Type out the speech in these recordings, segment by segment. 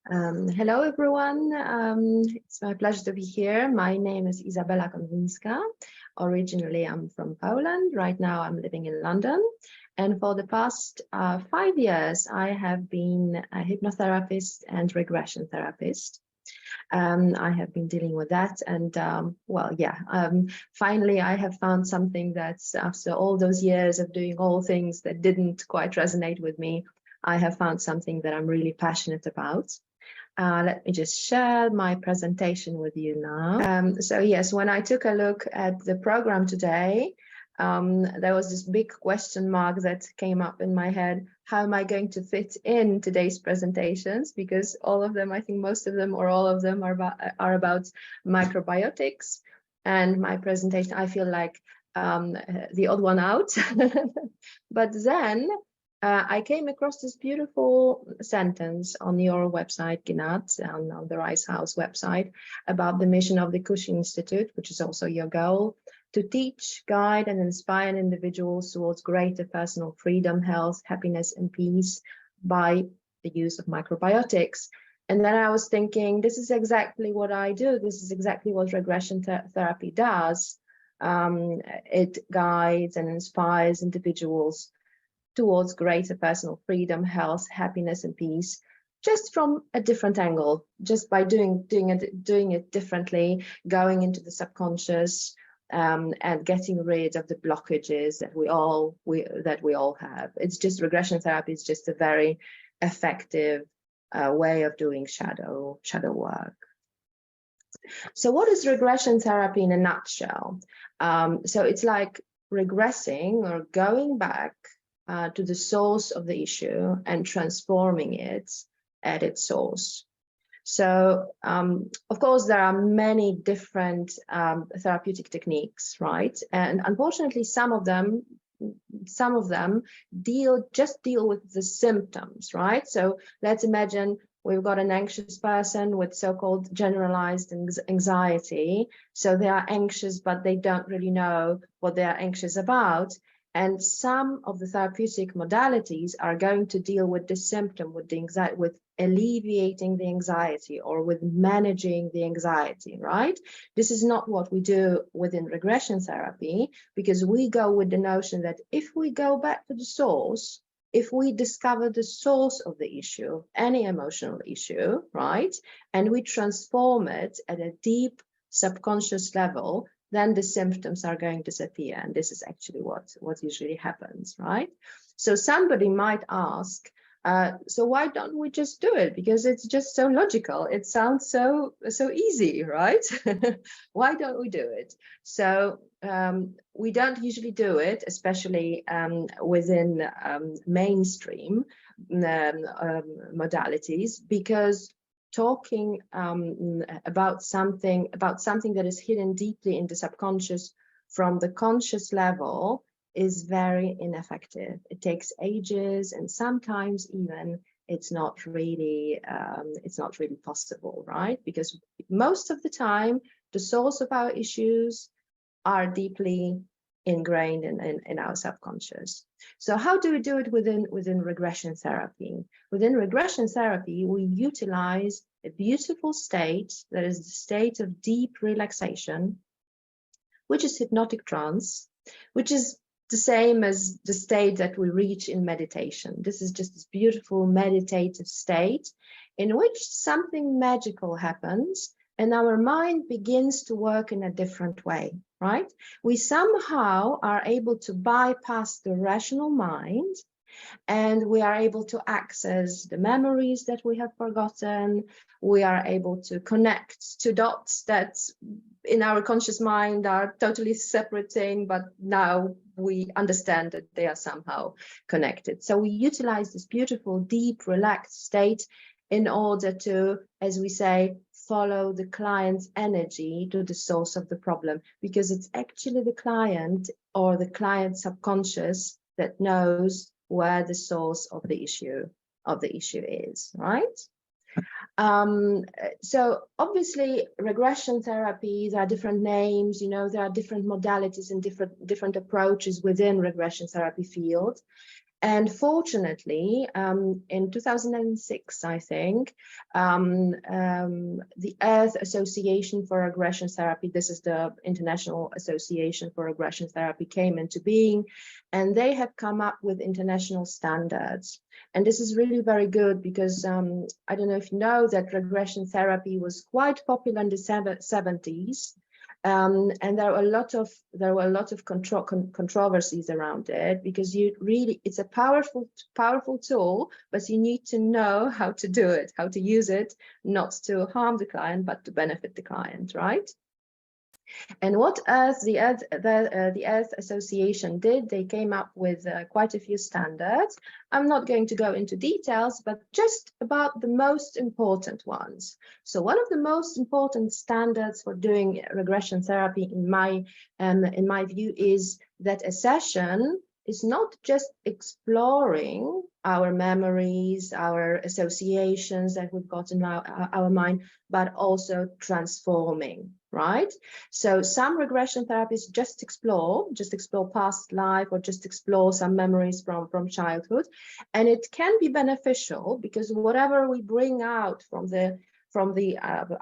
Hello, everyone. It's my pleasure to be here. My name is Izabela Konwinska. Originally, I'm from Poland. Right now, I'm living in London. And for the past 5 years, I have been a hypnotherapist and regression therapist. I have been dealing with that. And finally, I have found something that's, after all those years of doing all things that didn't quite resonate with me, I have found something that I'm really passionate about. Let me just share my presentation with you now. So yes, when I took a look at the program today, there was this big question mark that came up in my head. How am I going to fit in today's presentations? Because all of them, I think most of them or all of them are about microbiotics. And my presentation, I feel like the odd one out. But then I came across this beautiful sentence on your website, Ginat, on the Rice House website, about the mission of the Cushing Institute, which is also your goal, to teach, guide, and inspire individuals towards greater personal freedom, health, happiness, and peace by the use of microbiotics. And then I was thinking, this is exactly what I do. This is exactly what regression therapy does. It guides and inspires individuals towards greater personal freedom, health, happiness, and peace, just from a different angle, just by doing it differently, going into the subconscious, and getting rid of the blockages that we all have. It's just, regression therapy is just a very effective way of doing shadow work. So what is regression therapy in a nutshell? So it's like regressing or going back to the source of the issue and transforming it at its source. So, of course, there are many different therapeutic techniques, right? And unfortunately, some of them just deal with the symptoms, right? So let's imagine we've got an anxious person with so-called generalized anxiety. So they are anxious, but they don't really know what they are anxious about. And some of the therapeutic modalities are going to deal with the symptom, with the anxiety, with alleviating the anxiety or with managing the anxiety, right? This is not what we do within regression therapy, because we go with the notion that if we go back to the source, if we discover the source of the issue, any emotional issue, right, and we transform it at a deep subconscious level, then the symptoms are going to disappear. And this is actually what usually happens, right? So somebody might ask, so why don't we just do it? Because it's just so logical. It sounds so easy, right? Why don't we do it? So we don't usually do it, especially within mainstream modalities, because talking about something that is hidden deeply in the subconscious from the conscious level is very ineffective. It takes ages, and sometimes even it's not really possible, right? Because most of the time the source of our issues are deeply ingrained in our subconscious. So how do we do it within regression therapy? Within regression therapy, we utilize a beautiful state that is the state of deep relaxation, which is hypnotic trance, which is the same as the state that we reach in meditation. This is just this beautiful meditative state in which something magical happens and our mind begins to work in a different way, right? We somehow are able to bypass the rational mind, and we are able to access the memories that we have forgotten. We are able to connect to dots that in our conscious mind are totally separate thing, but now we understand that they are somehow connected. So we utilize this beautiful, deep, relaxed state in order to, as we say, follow the client's energy to the source of the problem, because it's actually the client or the client's subconscious that knows where the source of the issue is, right? So obviously regression therapy, there are different names, you know, there are different modalities and different approaches within regression therapy field. And fortunately, in 2006, I think, the Earth Association for Regression Therapy, this is the International Association for Regression Therapy, came into being, and they have come up with international standards. And this is really very good because I don't know if you know that regression therapy was quite popular in the 70s. And there were a lot of controversies around it, because it's a powerful tool, but you need to know how to do it, how to use it, not to harm the client, but to benefit the client, right? And what the Earth Association did, they came up with quite a few standards. I'm not going to go into details, but just about the most important ones. So one of the most important standards for doing regression therapy, in my view, is that a session is not just exploring our memories, our associations that we've got in our mind, but also transforming, right? So some regression therapies just explore past life, or just explore some memories from childhood. And it can be beneficial, because whatever we bring out from the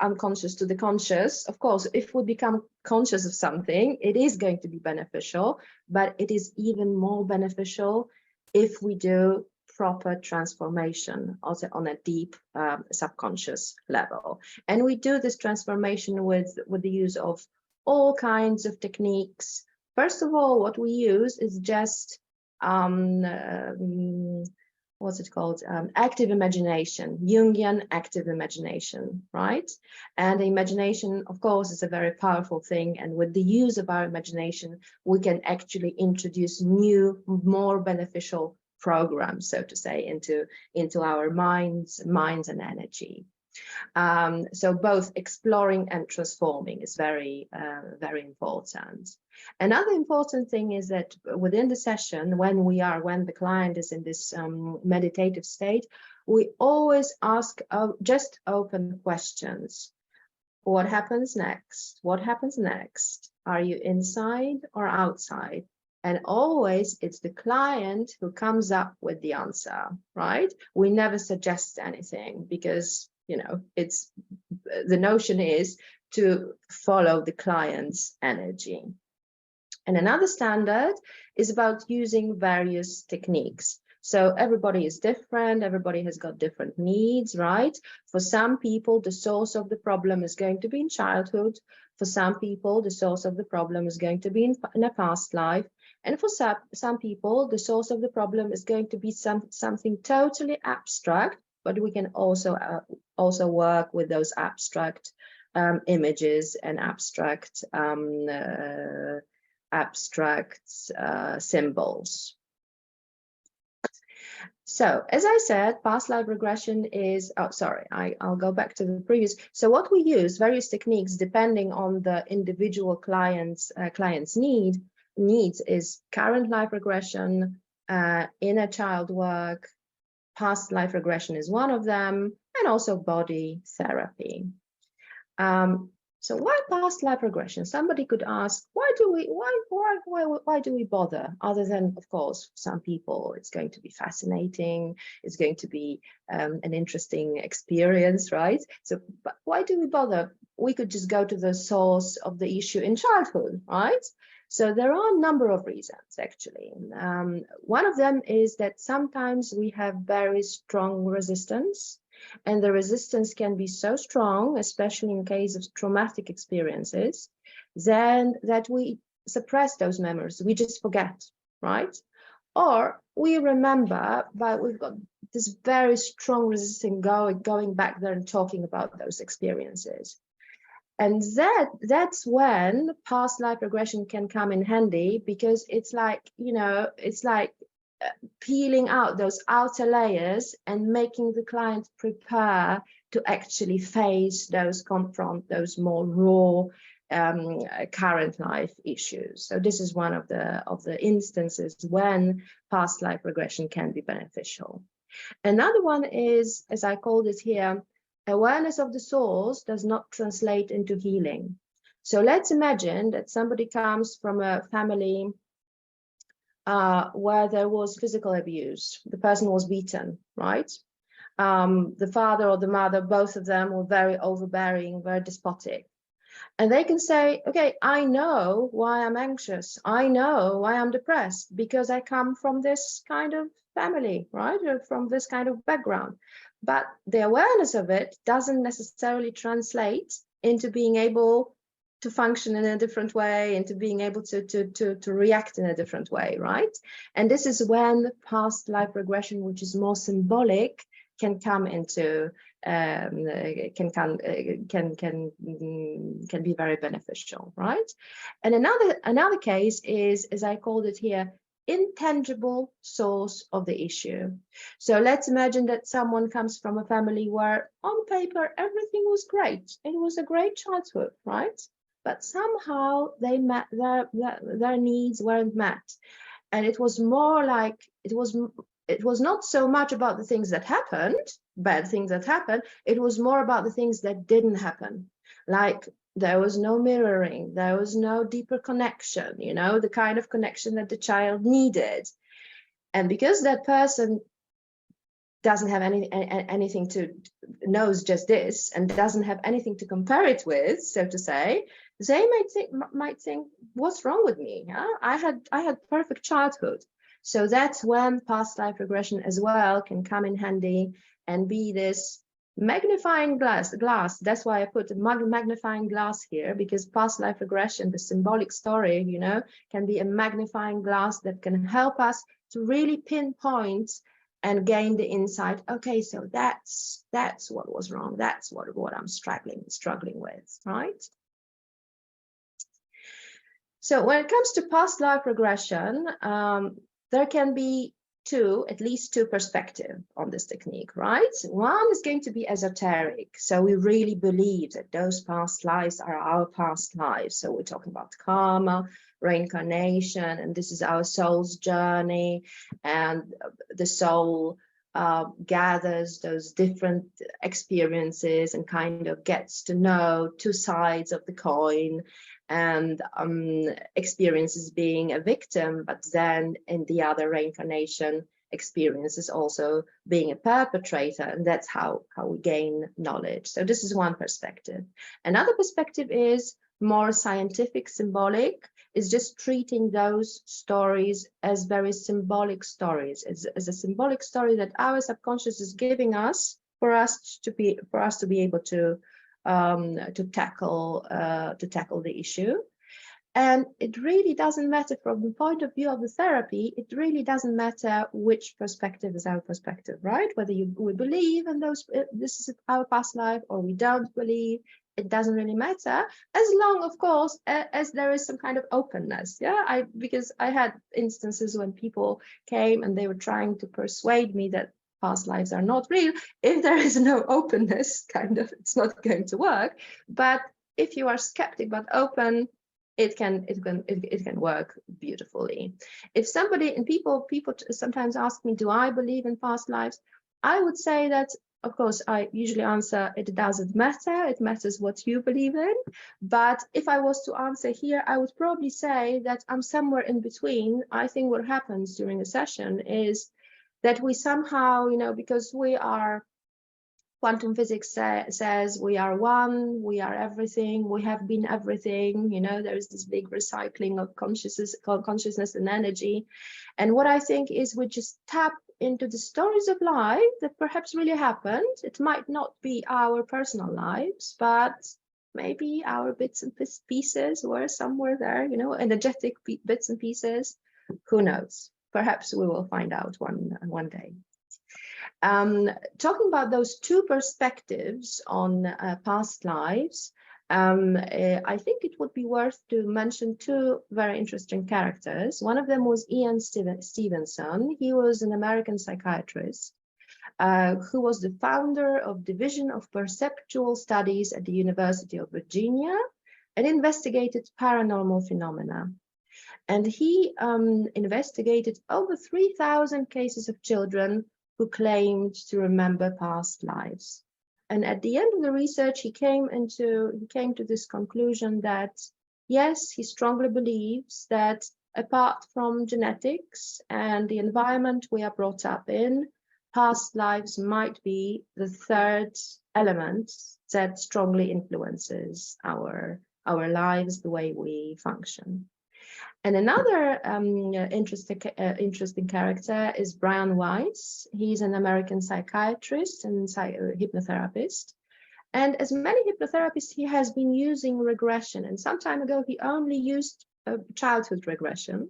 unconscious to the conscious, of course, if we become conscious of something, it is going to be beneficial, but it is even more beneficial if we do proper transformation, also on a deep subconscious level. And we do this transformation with the use of all kinds of techniques. First of all, what we use is just what's it called? Active imagination, Jungian active imagination, right? And the imagination, of course, is a very powerful thing. And with the use of our imagination, we can actually introduce new, more beneficial programs, so to say, into our minds and energy. So both exploring and transforming is very important. Another important thing is that within the session, when the client is in this meditative state, we always ask just open questions. What happens next? What happens next? Are you inside or outside? And always it's the client who comes up with the answer, right? We never suggest anything, because it's the notion is to follow the client's energy. And another standard is about using various techniques. So everybody is different, everybody has got different needs, right? For some people, the source of the problem is going to be in childhood. For some people, the source of the problem is going to be in a past life. And for some people, the source of the problem is going to be something totally abstract, but we can also work with those abstract images and abstract symbols. So, as I said, past life regression is, I'll go back to the previous. So what we use, various techniques, depending on the individual client's needs, is current life regression, inner child work, past life regression is one of them, and also body therapy. So why past life regression? Somebody could ask, why do we bother? Other than, of course, for some people, it's going to be fascinating. It's going to be an interesting experience, right? So, but why do we bother? We could just go to the source of the issue in childhood, right? So there are a number of reasons, actually. One of them is that sometimes we have very strong resistance. And the resistance can be so strong, especially in case of traumatic experiences, then that we suppress those memories. We just forget, right? Or we remember, but we've got this very strong resistance going back there and talking about those experiences. And that's when past life regression can come in handy, because it's like, peeling out those outer layers and making the client prepare to actually confront those more raw current life issues. So this is one of the instances when past life regression can be beneficial. Another one is, as I called it here, awareness of the source does not translate into healing. So let's imagine that somebody comes from a family where there was physical abuse. The person was beaten, right? The father or the mother, both of them were very overbearing, very despotic. And they can say, okay, I know why I'm anxious. I know why I'm depressed, because I come from this kind of family, right? Or from this kind of background. But the awareness of it doesn't necessarily translate into being able to function in a different way, into being able to react in a different way, right? And this is when past life regression, which is more symbolic, can come into can be very beneficial, right? And another case is, as I called it here, intangible source of the issue. So let's imagine that someone comes from a family where on paper everything was great. It was a great childhood, right? But somehow they met their needs weren't met. And it was more like it was not so much about the things that happened, bad things that happened. It was more about the things that didn't happen. Like there was no mirroring, there was no deeper connection, you know, the kind of connection that the child needed. And because that person doesn't have anything to, knows just this and doesn't have anything to compare it with, so to say, they might think, what's wrong with me? Yeah? I had perfect childhood. So that's when past life regression as well can come in handy and be this magnifying glass. That's why I put a magnifying glass here, because past life regression, the symbolic story, you know, can be a magnifying glass that can help us to really pinpoint and gain the insight. Okay, so that's what was wrong. That's what I'm struggling with, right? So when it comes to past life regression, there can be at least two perspectives on this technique, right? One is going to be esoteric. So we really believe that those past lives are our past lives. So we're talking about karma, reincarnation, and this is our soul's journey. And the soul gathers those different experiences and kind of gets to know two sides of the coin, and experiences being a victim, but then in the other reincarnation experiences also being a perpetrator, and that's how we gain knowledge. So this is one perspective. Another perspective is more scientific, symbolic, is just treating those stories as very symbolic stories, as a symbolic story that our subconscious is giving us for us to be able to tackle the issue. And it really doesn't matter from the point of view of the therapy, it really doesn't matter which perspective is our perspective, right? Whether we believe in those, this is our past life, or we don't believe, it doesn't really matter, as long, of course, as there is some kind of openness. Yeah, because I had instances when people came and they were trying to persuade me that past lives are not real. If there is no openness, kind of, it's not going to work. But if you are skeptic but open, it can work beautifully. If somebody, and people sometimes ask me, do I believe in past lives? I would say that, of course, I usually answer, it doesn't matter. It matters what you believe in. But if I was to answer here, I would probably say that I'm somewhere in between. I think what happens during a session is that we somehow, you know, because we are, quantum physics says we are one, we are everything, we have been everything, you know, there's this big recycling of consciousness and energy. And what I think is we just tap into the stories of life that perhaps really happened. It might not be our personal lives, but maybe our bits and pieces were somewhere there, you know, energetic bits and pieces. Who knows? Perhaps we will find out one day. Talking about those two perspectives on past lives, I think it would be worth to mention two very interesting characters. One of them was Ian Stevenson. He was an American psychiatrist who was the founder of Division of Perceptual Studies at the University of Virginia and investigated paranormal phenomena. And he investigated over 3,000 cases of children who claimed to remember past lives. And at the end of the research, he came to this conclusion that, yes, he strongly believes that apart from genetics and the environment we are brought up in, past lives might be the third element that strongly influences our lives, the way we function. And another interesting character is Brian Weiss. He's an American psychiatrist and hypnotherapist. And as many hypnotherapists, he has been using regression. And some time ago, he only used childhood regression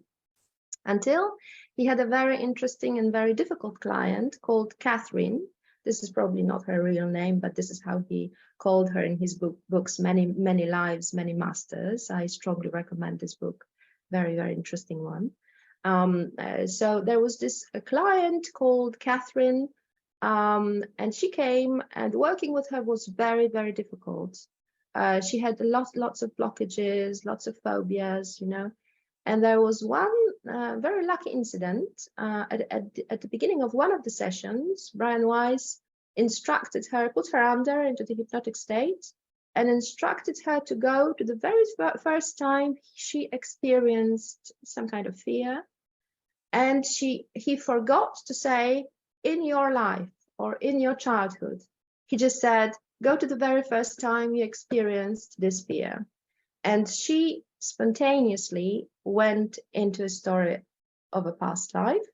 until he had a very interesting and very difficult client called Catherine. This is probably not her real name, but this is how he called her in his books, Many Lives, Many Masters. I strongly recommend this book. Very, very interesting one. So there was this client called Catherine, and she came, and working with her was very, very difficult. She had lots of blockages, lots of phobias, you know. And there was one very lucky incident. At the beginning of one of the sessions, Brian Weiss instructed her, put her under into the hypnotic state, and instructed her to go to the very first time she experienced some kind of fear. And he forgot to say, in your life or in your childhood. He just said, go to the very first time you experienced this fear. And she spontaneously went into a story of a past life.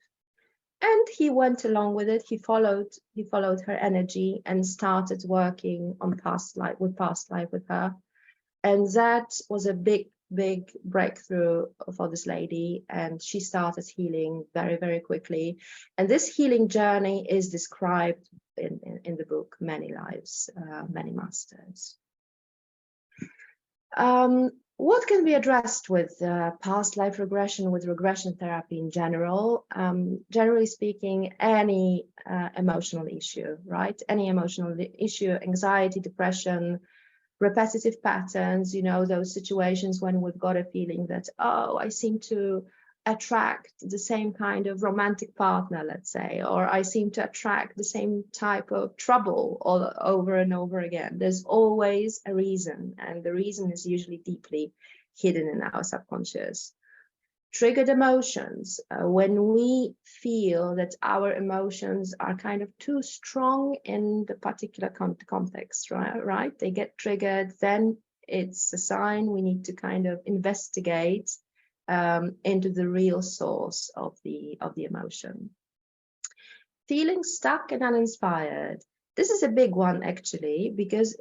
And he went along with it. He followed her energy and started working on past life with her. And that was a big breakthrough for this lady. And she started healing very, very quickly. And this healing journey is described in the book, Many Lives, Many Masters. What can be addressed with past life regression, with regression therapy in general? Generally speaking, any emotional issue, right? Any emotional issue, anxiety, depression, repetitive patterns, you know, those situations when we've got a feeling that, oh, I seem to attract the same kind of romantic partner, let's say, or I seem to attract the same type of trouble all over and over again. There's always a reason, and the reason is usually deeply hidden in our subconscious. Triggered emotions, when we feel that our emotions are kind of too strong in the particular context, right? They get triggered, then it's a sign we need to kind of investigate into the real source of the emotion. Feeling stuck and uninspired. This is a big one, actually, because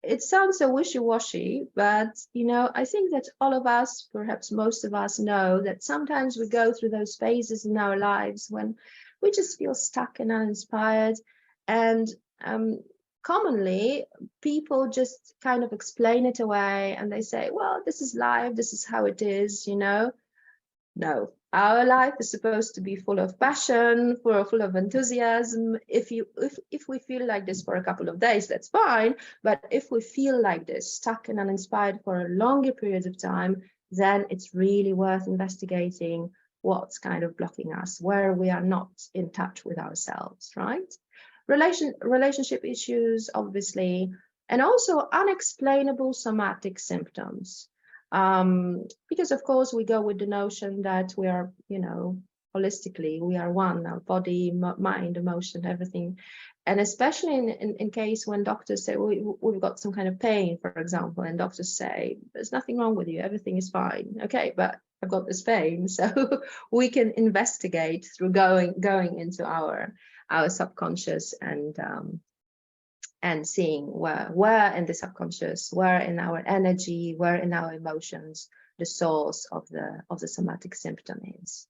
it sounds so wishy-washy, but you know, I think that all of us, perhaps most of us, know that sometimes we go through those phases in our lives when we just feel stuck and uninspired. And commonly people just kind of explain it away, and they say, well, this is life, this is how it is, you know. No, our life is supposed to be full of passion, full of enthusiasm. If we feel like this for a couple of days, that's fine. But if we feel like this, stuck and uninspired for a longer period of time, then it's really worth investigating what's kind of blocking us, where we are not in touch with ourselves, right? Relationship issues, obviously, and also unexplainable somatic symptoms. Because of course we go with the notion that we are, you know, holistically, we are one, our body, mind, emotion, everything. And especially in case when doctors say, we've got some kind of pain, for example, and doctors say, there's nothing wrong with you, everything is fine. Okay, but I've got this pain. So we can investigate through going into our subconscious and seeing where in the subconscious, where in our energy, where in our emotions, the source of the somatic symptom is.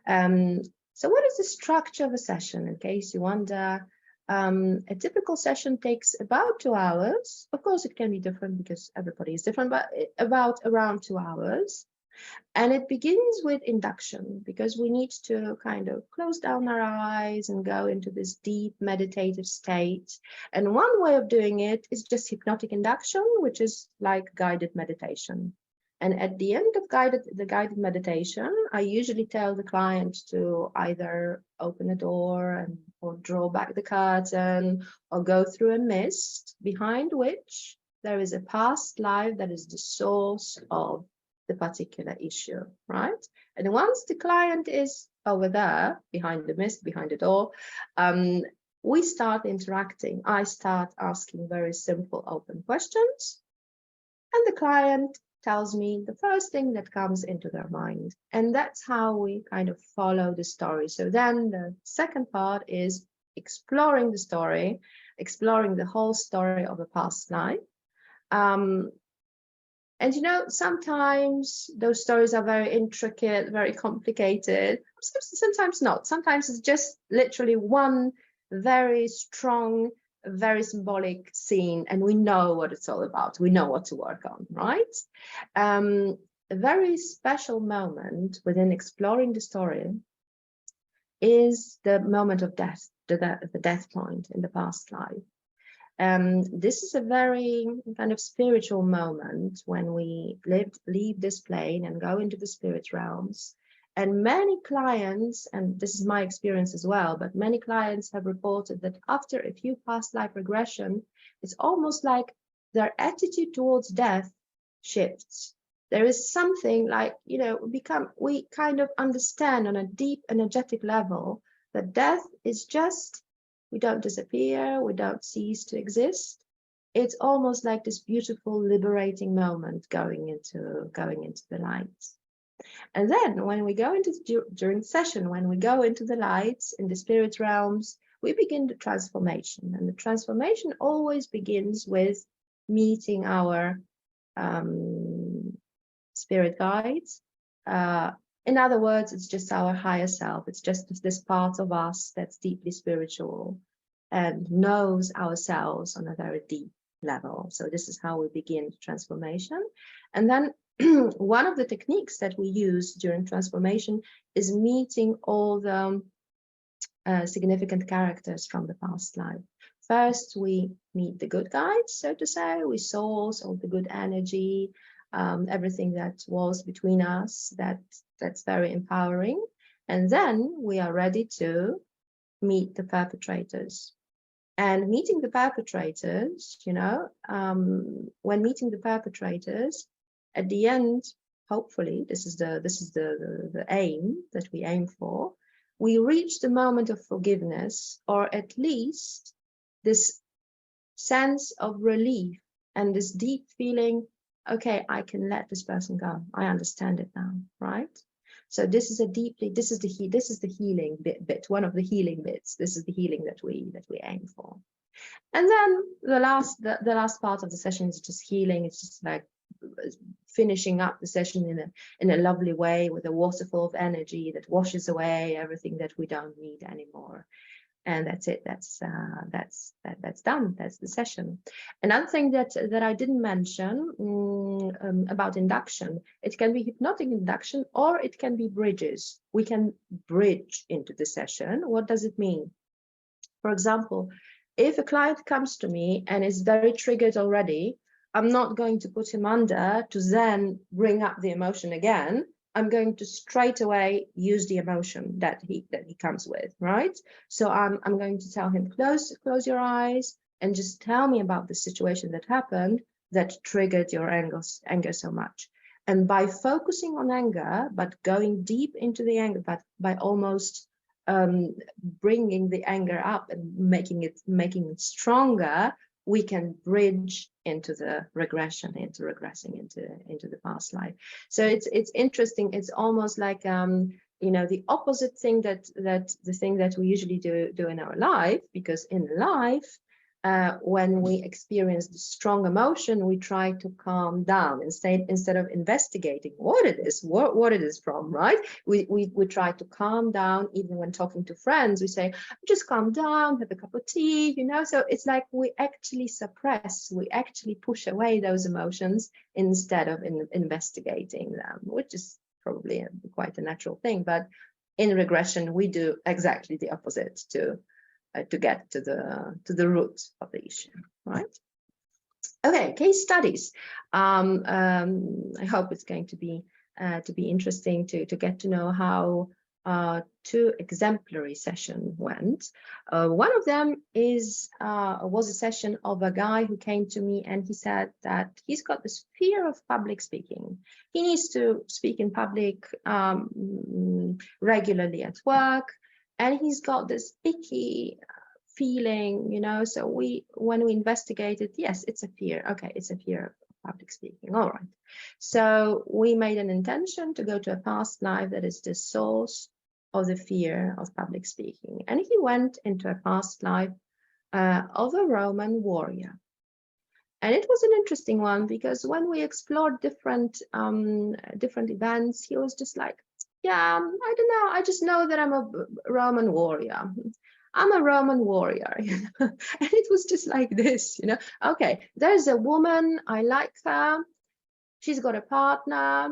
So what is the structure of a session, in case you wonder? A typical session takes about 2 hours. Of course, it can be different because everybody is different, but around 2 hours. And it begins with induction, because we need to kind of close down our eyes and go into this deep meditative state. And one way of doing it is just hypnotic induction, which is like guided meditation. And at the end of the guided meditation, I usually tell the client to either open a door or draw back the curtain or go through a mist behind which there is a past life that is the source of the particular issue, right? And once the client is over there, behind the mist, behind the door, we start interacting. I start asking very simple, open questions, and the client tells me the first thing that comes into their mind. And that's how we kind of follow the story. So then the second part is exploring the story, exploring the whole story of a past life. And you know, sometimes those stories are very intricate, very complicated. Sometimes not. Sometimes it's just literally one very strong, very symbolic scene, and we know what it's all about. We know what to work on, right? A very special moment within exploring the story is the moment of death, the death point in the past life. This is a very kind of spiritual moment when we leave this plane and go into the spirit realms. And many clients, and this is my experience as well, but many clients have reported that after a few past life regression, it's almost like their attitude towards death shifts. There is something like, you know, we kind of understand on a deep energetic level that death is just, we don't disappear, we don't cease to exist. It's almost like this beautiful liberating moment going into the light. And then when we go into during session, when we go into the lights in the spirit realms, we begin the transformation. And the transformation always begins with meeting our spirit guides. In other words, it's just our higher self. It's just this part of us that's deeply spiritual and knows ourselves on a very deep level. So this is how we begin transformation. And then one of the techniques that we use during transformation is meeting all the significant characters from the past life. First, we meet the good guides, so to say. We source all the good energy, everything that was between us, that's very empowering. And then we are ready to meet the perpetrators. And meeting the perpetrators, you know, when meeting the perpetrators, at the end, hopefully, this is the aim that we aim for, we reach the moment of forgiveness, or at least this sense of relief and this deep feeling, okay, I can let this person go. I understand it now, right? So this is the healing bit, one of the healing bits. This is the healing that we aim for. And then the last part of the session is just healing. It's just like finishing up the session in a lovely way with a waterfall of energy that washes away everything that we don't need anymore. And that's it. That's done. That's the session. Another thing that I didn't mention about induction, it can be hypnotic induction or it can be bridges. We can bridge into the session. What does it mean? For example, if a client comes to me and is very triggered already, I'm not going to put him under to then bring up the emotion again. I'm going to straight away use the emotion that he comes with, right? So I'm going to tell him, close your eyes and just tell me about the situation that happened that triggered your anger so much. And by focusing on anger, but going deep into the anger, but by almost bringing the anger up and making it stronger, we can bridge into the regression, into regressing into the past life. So it's interesting. It's almost like you know, the opposite thing that the thing that we usually do in our life, because in life, when we experience the strong emotion, we try to calm down instead of investigating what it is from, right? We try to calm down. Even when talking to friends, we say, just calm down, have a cup of tea, you know. So it's like we actually suppress, we actually push away those emotions instead of investigating them, which is probably quite a natural thing. But in regression, we do exactly the opposite to get to the root of the issue, right? Okay, case studies. I hope it's going to be interesting to get to know how two exemplary sessions went. One of them was a session of a guy who came to me and he said that he's got this fear of public speaking. He needs to speak in public regularly at work, and he's got this icky feeling, you know. So when we investigated, yes, it's a fear. Okay, it's a fear of public speaking. All right. So we made an intention to go to a past life that is the source of the fear of public speaking. And he went into a past life of a Roman warrior. And it was an interesting one because when we explored different events, he was just like, yeah, I don't know. I just know that I'm a Roman warrior. I'm a Roman warrior, you know. And it was just like this, you know. Okay, there's a woman, I like her. She's got a partner.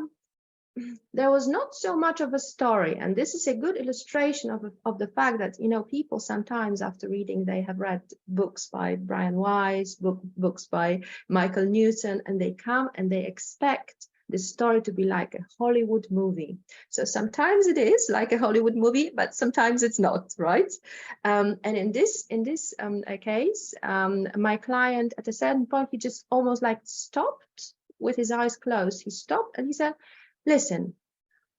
There was not so much of a story, and this is a good illustration of the fact that, you know, people sometimes after reading, they have read books by Brian Weiss, books by Michael Newton, and they come and they expect the story to be like a Hollywood movie. So sometimes it is like a Hollywood movie, but sometimes it's not, right? And in this case, my client at a certain point, he just almost like stopped with his eyes closed. He stopped and he said, listen,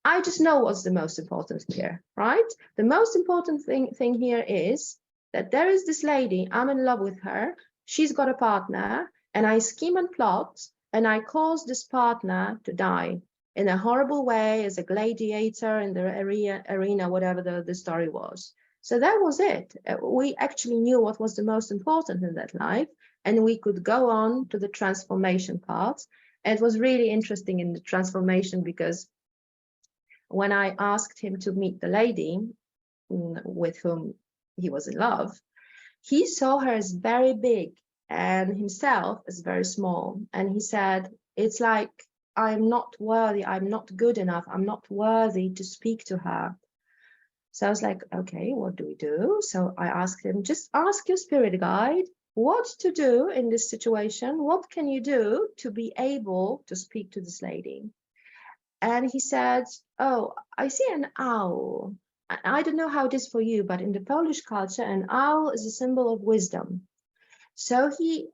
I just know what's the most important here, right? The most important thing here is that there is this lady, I'm in love with her, she's got a partner, and I scheme and plot, and I cause this partner to die in a horrible way as a gladiator in the arena, whatever the story was. So that was it. We actually knew what was the most important in that life, and we could go on to the transformation part. And it was really interesting in the transformation because when I asked him to meet the lady with whom he was in love, he saw her as very big and himself as very small. And he said, it's like, I'm not worthy, I'm not good enough, I'm not worthy to speak to her. So I was like, okay, what do we do? So I asked him, just ask your spirit guide what to do in this situation. What can you do to be able to speak to this lady? And he said, oh, I see an owl. I don't know how it is for you, but in the Polish culture, an owl is a symbol of wisdom. So he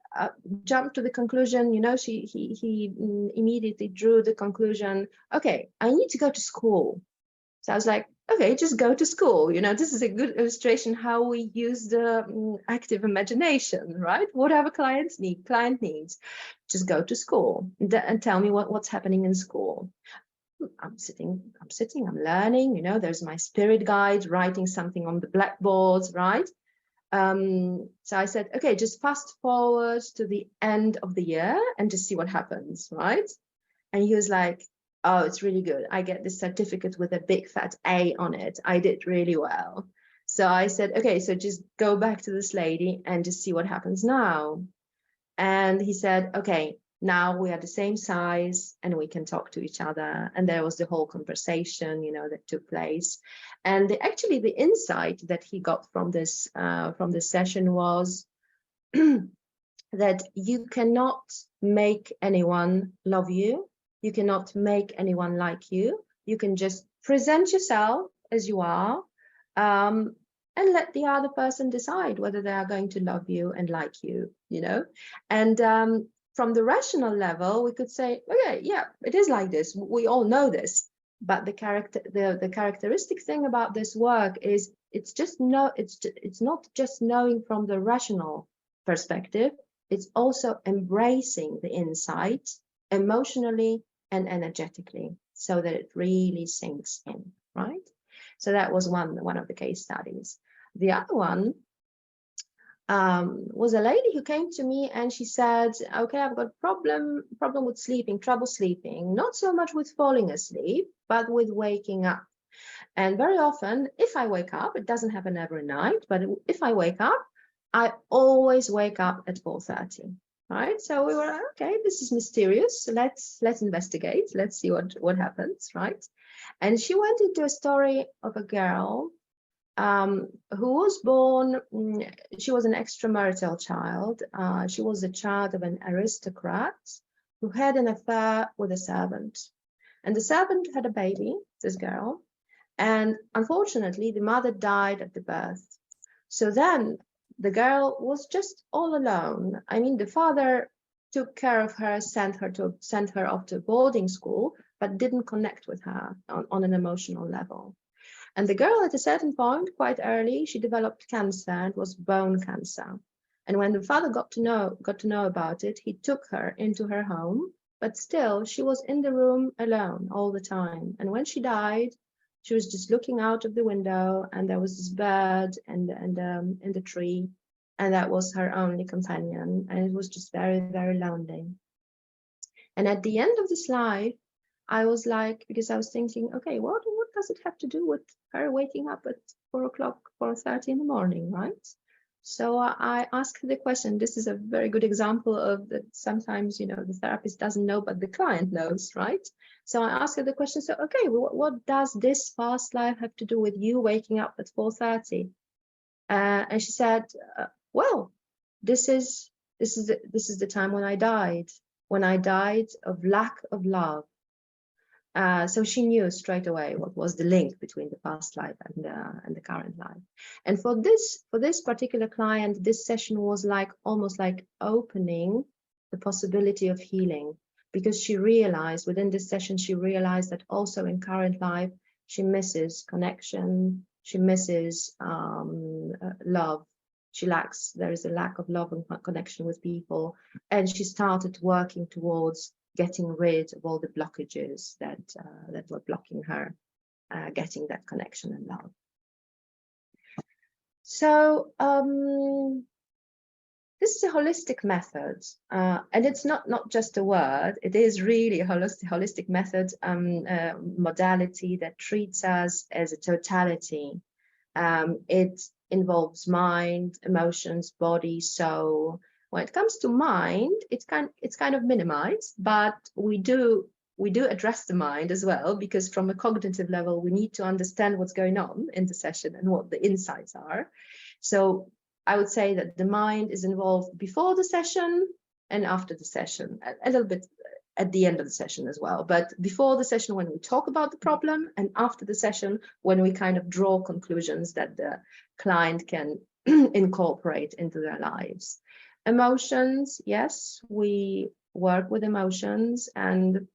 jumped to the conclusion, you know, he immediately drew the conclusion, okay, I need to go to school. So I was like, okay, just go to school. You know, this is a good illustration how we use the active imagination, right? Whatever client needs, just go to school and tell me what's happening in school. I'm sitting, I'm learning, you know, there's my spirit guide writing something on the blackboards, right? So I said, okay, just fast forward to the end of the year and just see what happens, right? And he was like, oh, it's really good. I get this certificate with a big fat A on it. I did really well. So I said, okay, so just go back to this lady and just see what happens now. And he said, okay, now we are the same size and we can talk to each other. And there was the whole conversation, you know, that took place. And actually the insight that he got from this session was that you cannot make anyone love you. You cannot make anyone like you. You can just present yourself as you are, and let the other person decide whether they are going to love you and like you, you know. And from the rational level, we could say, okay, yeah, it is like this. We all know this. But the characteristic thing about this work is it's not just knowing from the rational perspective. It's also embracing the insight emotionally and energetically so that it really sinks in, right? So that was one of the case studies. The other one was a lady who came to me and she said, okay, I've got problem with sleeping, trouble sleeping, not so much with falling asleep, but with waking up. And very often, if I wake up, it doesn't happen every night, but if I wake up, I always wake up at 4:30. Right, so we were okay. This is mysterious. So let's investigate. Let's see what happens, right? And she went into a story of a girl who was born. She was an extramarital child. She was a child of an aristocrat who had an affair with a servant, and the servant had a baby. This girl, And unfortunately, the mother died at the birth. So then the girl was just all alone. I mean, the father took care of her, sent her off to boarding school, but didn't connect with her on an emotional level. And the girl, at a certain point, quite early, she developed cancer. It was bone cancer. And when the father got to know about it, he took her into her home, but still she was in the room alone all the time. And when she died, she was just looking out of the window, and there was this bird in the tree, and that was her only companion. And it was just very, very lonely. And at the end of this life, I was like, because I was thinking, okay, what does it have to do with her waking up at 4 o'clock, 4:30 in the morning, right? So I asked her the question. This is a very good example of that sometimes, the therapist doesn't know, but the client knows, right? So I asked her the question, so, okay, what does this past life have to do with you waking up at 4:30? And she said, well, this is the time when I died of lack of love. So she knew straight away what was the link between the past life and the current life. And for this particular client, this session was almost like opening the possibility of healing, because she realized within this session, that also in current life, she misses connection, she misses love. There is a lack of love and connection with people. And she started working towards getting rid of all the blockages that were blocking her getting that connection and love. So this is a holistic method, and it's not just a word. It is really a holistic method, modality that treats us as a totality. It involves mind, emotions, body, soul. When it comes to mind, it's kind of minimized, but we do address the mind as well, because from a cognitive level, we need to understand what's going on in the session and what the insights are. So I would say that the mind is involved before the session and after the session, a little bit at the end of the session as well. But before the session, when we talk about the problem, and after the session, when we kind of draw conclusions that the client can incorporate into their lives. Emotions, yes, we work with emotions, and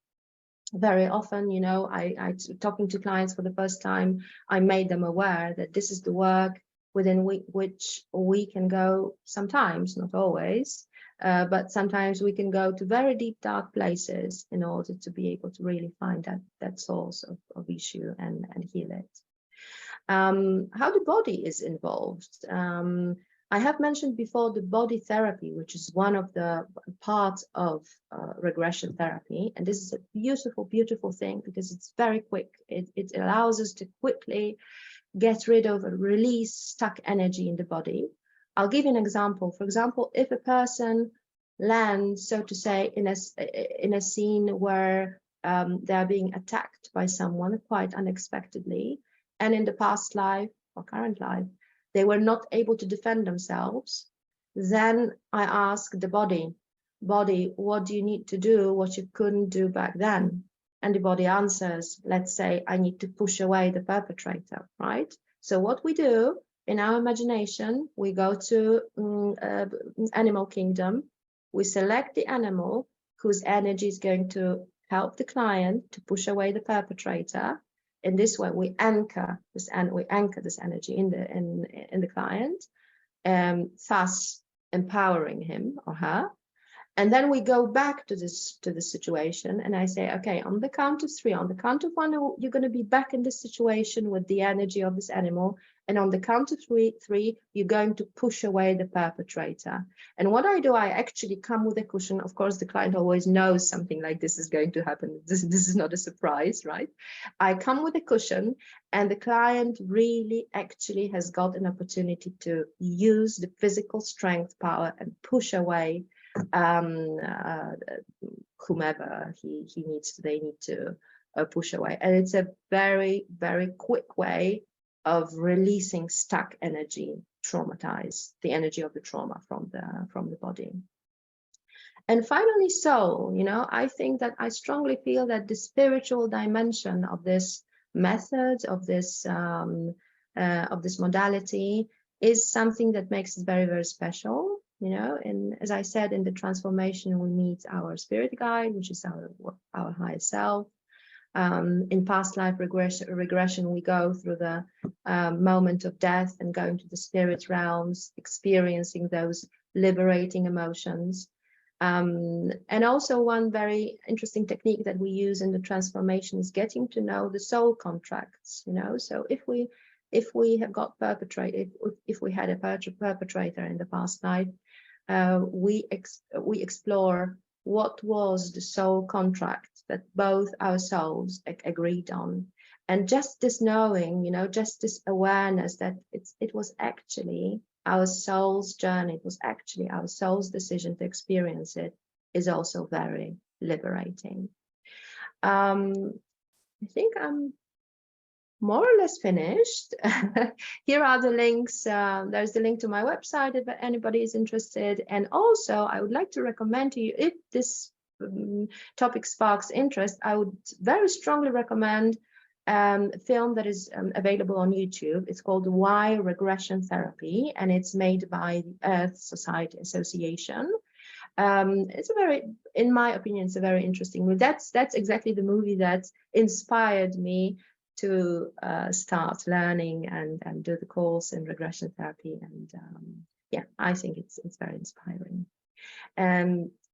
very often, I talking to clients for the first time, I made them aware that this is the work within which we can go sometimes, not always, but sometimes we can go to very deep, dark places in order to be able to really find that source of issue and heal it. How the body is involved. I have mentioned before the body therapy, which is one of the parts of regression therapy. And this is a beautiful, beautiful thing, because it's very quick. It allows us to quickly get rid of or release stuck energy in the body. I'll give you an example. For example, if a person lands, so to say, in a scene where they're being attacked by someone quite unexpectedly, and in the past life or current life, they were not able to defend themselves, then I ask the body, what do you need to do what you couldn't do back then? And the body answers, let's say, I need to push away the perpetrator, right? So what we do in our imagination, we go to animal kingdom, we select the animal whose energy is going to help the client to push away the perpetrator. In this way, we anchor this energy in the client, thus empowering him or her. And then we go back to the situation, and I say, okay, on the count of 3, on the count of 1, you're going to be back in this situation with the energy of this animal, and on the count of 3, you're going to push away the perpetrator. And what I do, I actually come with a cushion. Of course, the client always knows something like this is going to happen. This is not a surprise, right? I come with a cushion, and the client really actually has got an opportunity to use the physical strength, power, and push away whomever they need to push away. And it's a very, very quick way of releasing stuck energy, the energy of the trauma from the body. And finally, soul. I think that I strongly feel that the spiritual dimension of this method, of this modality, is something that makes it very, very special. You know, and as I said, in the transformation, we meet our spirit guide, which is our higher self. In past life regression, we go through the moment of death and go into the spirit realms, experiencing those liberating emotions. And also one very interesting technique that we use in the transformation is getting to know the soul contracts, you know. So if we have got perpetrated, if we had a perpetrator in the past life, we explore what was the soul contract that both our souls agreed on. And just this knowing, you know, just this awareness that it was actually our soul's journey, it was actually our soul's decision to experience it, is also very liberating. I think I'm more or less finished. Here are the links. There's the link to my website if anybody is interested. And also, I would like to recommend to you, if this topic sparks interest, I would very strongly recommend a film that is available on YouTube. It's called Why Regression Therapy, and it's made by the Earth Society Association. It's a very, in my opinion, it's a very interesting movie. That's exactly the movie that inspired me to start learning and do the course in regression therapy. And yeah, I think it's very inspiring.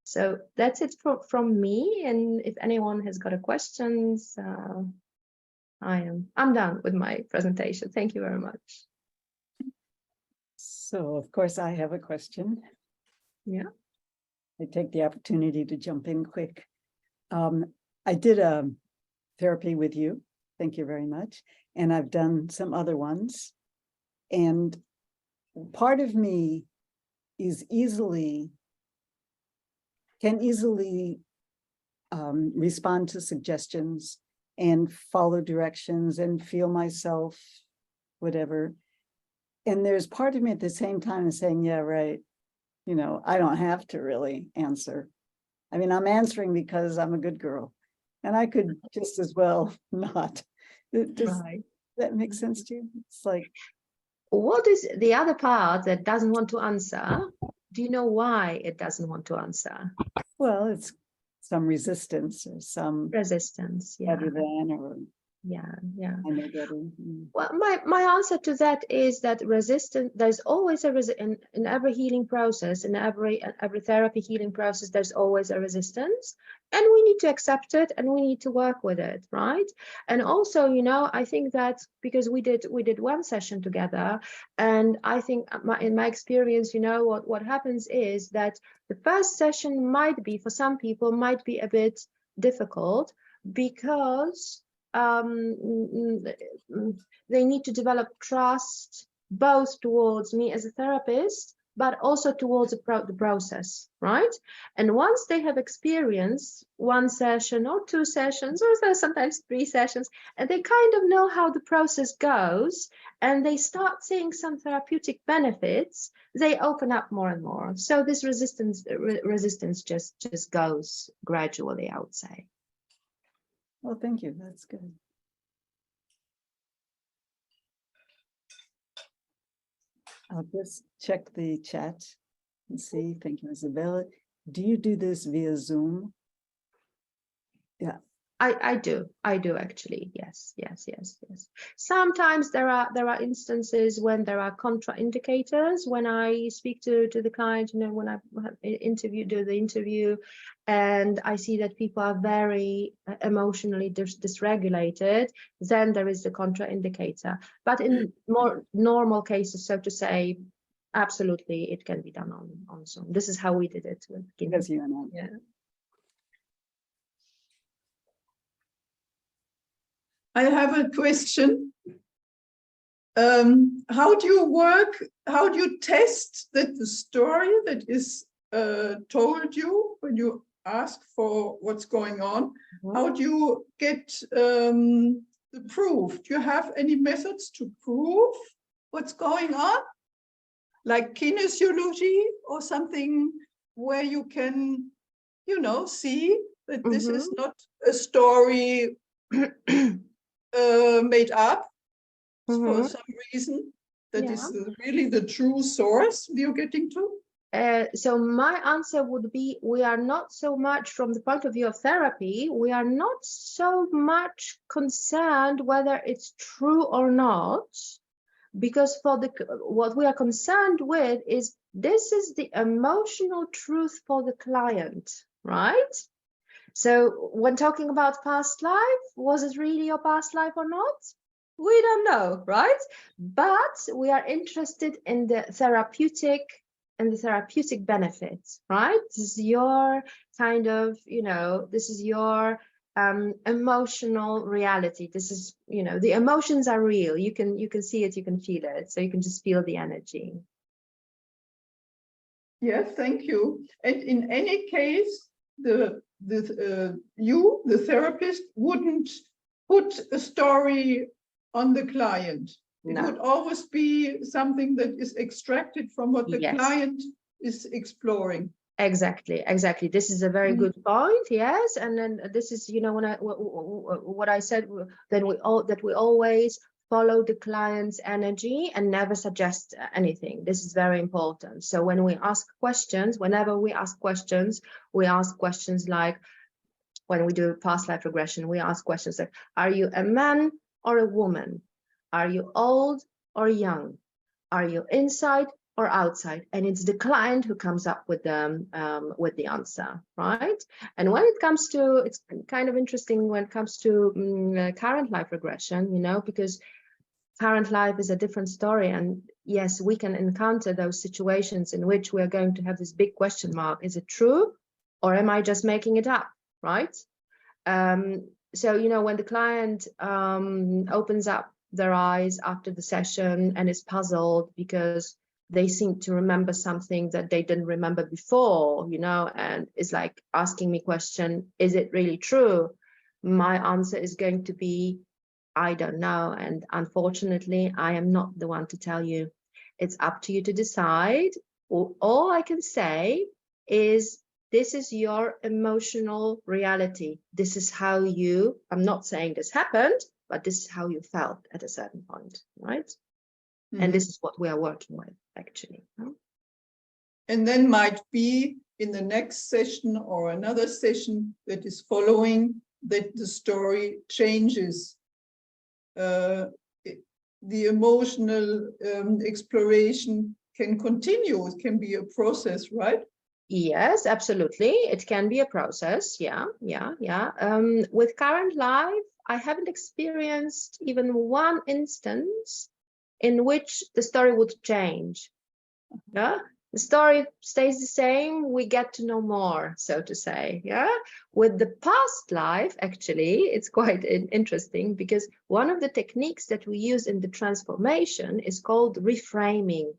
So that's it from me. And if anyone has got a questions, I'm done with my presentation. Thank you very much. So of course I have a question. Yeah. I take the opportunity to jump in quick. I did a therapy with you. Thank you very much. And I've done some other ones. And part of me is can easily respond to suggestions and follow directions and feel myself, whatever. And there's part of me at the same time is saying, yeah, right. You know, I don't have to really answer. I mean, I'm answering because I'm a good girl. And I could just as well not. Does that make sense to you? It's like, what is the other part that doesn't want to answer? Do you know why it doesn't want to answer? Well, it's some resistance or some resistance. Yeah. Better than, or yeah. I know better. Well, my answer to that is that resistance. There's always a in every healing process, in every therapy healing process. There's always a resistance, and we need to accept it, and we need to work with it, right? And also, you know, I think that because we did one session together, and I think in my experience, you know, what happens is that the first session might be, for some people, might be a bit difficult because they need to develop trust both towards me as a therapist, but also towards the process, right? And once they have experienced one session or two sessions, or sometimes 3 sessions, and they kind of know how the process goes, and they start seeing some therapeutic benefits, they open up more and more. So this resistance just goes gradually, I would say. Well, thank you. That's good. I'll just check the chat and see. Thank you, Izabela. Do you do this via Zoom? Yeah. I do actually. Yes. Sometimes there are instances when there are contraindicators. When I speak to the client, you know, when I do the interview, and I see that people are very emotionally dysregulated, then there is the contraindicator. But in more normal cases, so to say, absolutely, it can be done on Zoom. This is how we did it. Because you and I. Yeah. I have a question. How do you work? How do you test that the story that is told you when you ask for what's going on? How do you get the proof? Do you have any methods to prove what's going on? Like kinesiology or something where you can, you know, see that this is not a story made up for Mhm. some reason that Yeah. is really the true source you're getting to? So my answer would be, we are not so much from the point of view of therapy, we are not so much concerned whether it's true or not, because for what we are concerned with is this is the emotional truth for the client, right? So when talking about past life, was it really your past life or not? We don't know, right? But we are interested in the therapeutic and the therapeutic benefits, right? This is your kind of, this is your emotional reality. This is, the emotions are real. You can see it, you can feel it. So you can just feel the energy. Yes, thank you. And in any case, the therapist, wouldn't put a story on the client. It No. would always be something that is extracted from what the Yes. client is exploring. Exactly. This is a very good point. Yes, and then this is, what I said. Then we always follow the client's energy and never suggest anything. This is very important. So when we ask questions, whenever we ask questions like, when we do past life regression, we ask questions like, are you a man or a woman? Are you old or young? Are you inside or outside? And it's the client who comes up with the answer, right? And when it comes to, it's kind of interesting when it comes to current life regression, because current life is a different story. And yes, we can encounter those situations in which we're going to have this big question mark. Is it true? Or am I just making it up, right? So, when the client opens up their eyes after the session and is puzzled because they seem to remember something that they didn't remember before, and is like asking me question, is it really true? My answer is going to be, I don't know. And unfortunately, I am not the one to tell you. It's up to you to decide. All I can say is, this is your emotional reality. This is how I'm not saying this happened, but this is how you felt at a certain point, right? Mm-hmm. And this is what we are working with, actually. And then might be in the next session or another session that is following, that the story changes. The emotional exploration can continue. It can be a process, right? Yes, absolutely. It can be a process. Yeah. With current life, I haven't experienced even one instance in which the story would change. Yeah. The story stays the same. We get to know more, so to say. Yeah. With the past life, actually, it's quite interesting, because one of the techniques that we use in the transformation is called reframing.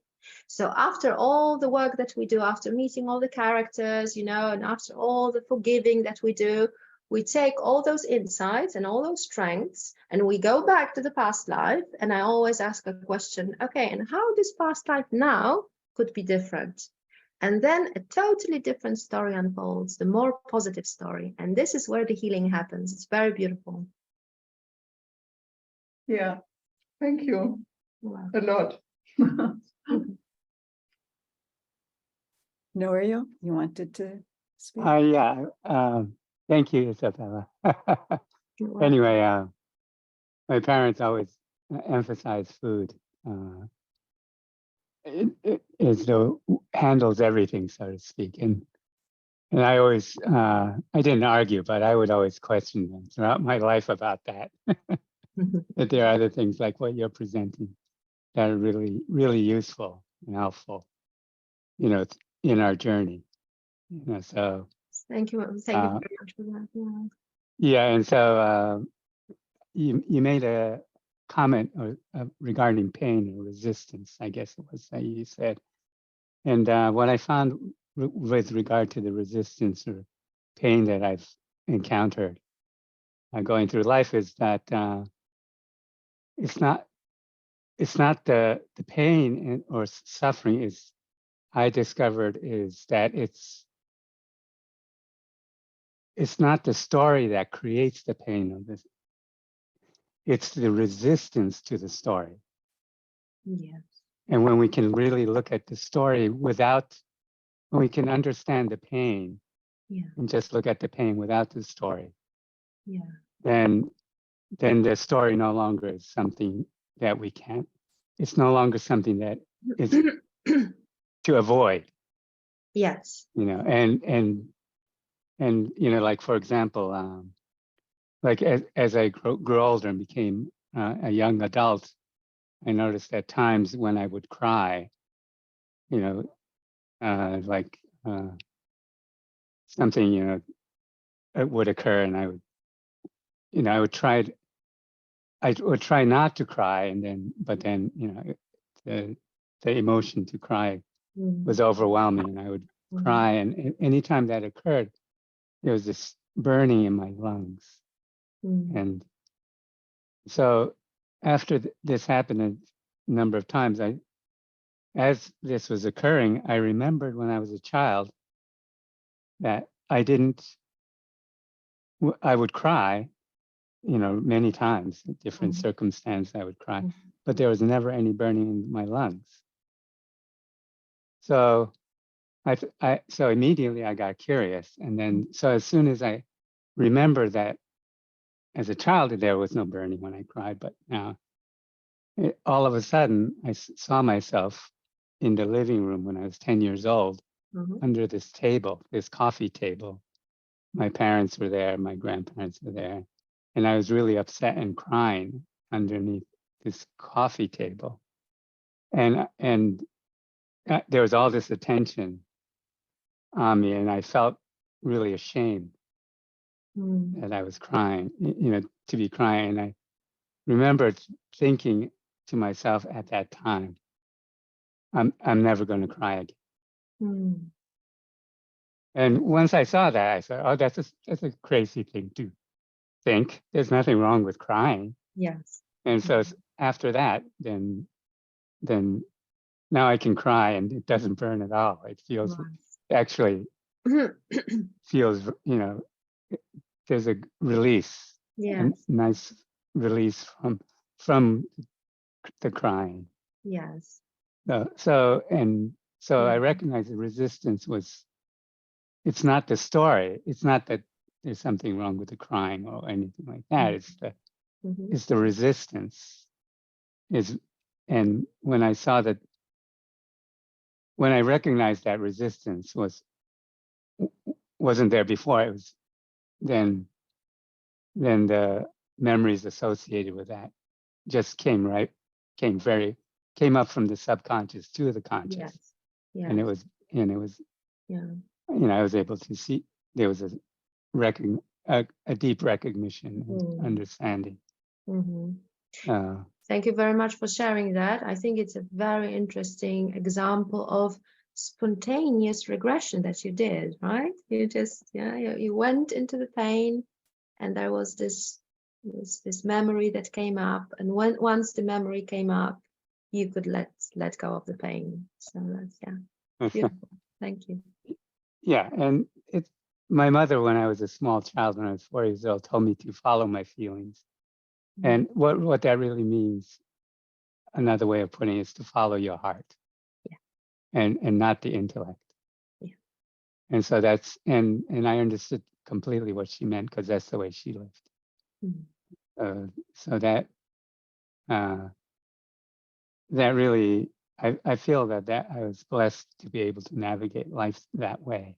So after all the work that we do, after meeting all the characters, and after all the forgiving that we do, we take all those insights and all those strengths and we go back to the past life. And I always ask a question, okay, and how this past life now could be different? And then a totally different story unfolds, the more positive story. And this is where the healing happens. It's very beautiful. Yeah, thank you a lot. Norio, you wanted to speak? Yeah. Thank you, Izabela. Anyway, my parents always emphasize food. It handles everything, so to speak. And I always, I didn't argue, but I would always question them throughout my life about that. That there are other things like what you're presenting that are really, really useful and helpful, in our journey. So. Thank you very much for that. Yeah, and so you made a comment regarding pain or resistance, I guess it was that you said. And what I found with regard to the resistance or pain that I've encountered going through life is that it's not the pain or suffering is, I discovered, is that it's not the story that creates the pain of this. it's the resistance to the story. Yes. And when we can really look at the story without, when we can understand the pain Yeah. and just look at the pain without the story, Yeah. then the story no longer is something that we can't, it's no longer something that is to avoid, Yes. you know, and you know, like for example, like as I grew older and became a young adult, I noticed at times when I would cry, you know, like something, you know, it would occur, and I would, you know, I would try not to cry, and then, but then, you know, the emotion to cry was overwhelming, and I would cry, and anytime that occurred, there was this burning in my lungs, and so after this happened a number of times, as this was occurring, I remembered when I was a child that I would cry, you know, many times, in different circumstances I would cry, but there was never any burning in my lungs. So so immediately I got curious. And then, so as soon as I remember that as a child, there was no burning when I cried, but now all of a sudden I saw myself in the living room when I was 10 years old, under this table, this coffee table. My parents were there, my grandparents were there, and I was really upset and crying underneath this coffee table. And there was all this attention on me, and I felt really ashamed that I was crying, you know, to be crying. And I remember thinking to myself at that time, I'm never going to cry again. And once I saw that, I said, oh, that's a crazy thing to think. There's nothing wrong with crying. Yes. And so after that, then now I can cry and it doesn't burn at all. It feels actually feels, you know, there's a release, a nice release from the crying. Yes. So I recognize the resistance was, it's not the story. It's not that there's something wrong with the crying or anything like that. It's the resistance and when I saw that, when I recognized that resistance wasn't there before, it was then the memories associated with that just came up from the subconscious to the conscious. And it was, you know, I was able to see there was a deep recognition and understanding. Thank you very much for sharing that. I think it's a very interesting example of spontaneous regression that you did, right? You just, you went into the pain, and there was this memory that came up, and once the memory came up, you could let go of the pain. So that's beautiful. Thank you. Yeah, and my mother, when I was a small child, when I was 4 years old, told me to follow my feelings. And what that really means, another way of putting it, is to follow your heart, and not the intellect. And so and I understood completely what she meant, because that's the way she lived. So that really, I feel that I was blessed to be able to navigate life that way.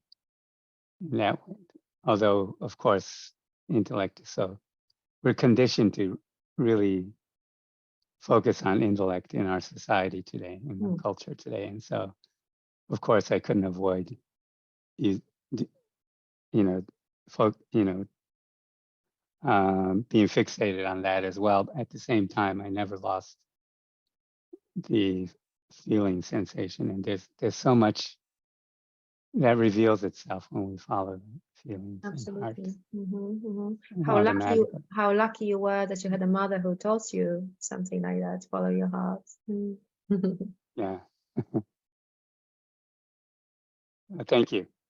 Although, of course, intellect is we're conditioned to really focus on intellect in our society today, in our culture today. And so, of course, I couldn't avoid being fixated on that as well. At the same time, I never lost the feeling sensation. And there's so much that reveals itself when we follow the feelings. Absolutely. Automatically. How lucky you were that you had a mother who taught you something like that, follow your heart. Yeah. Thank you.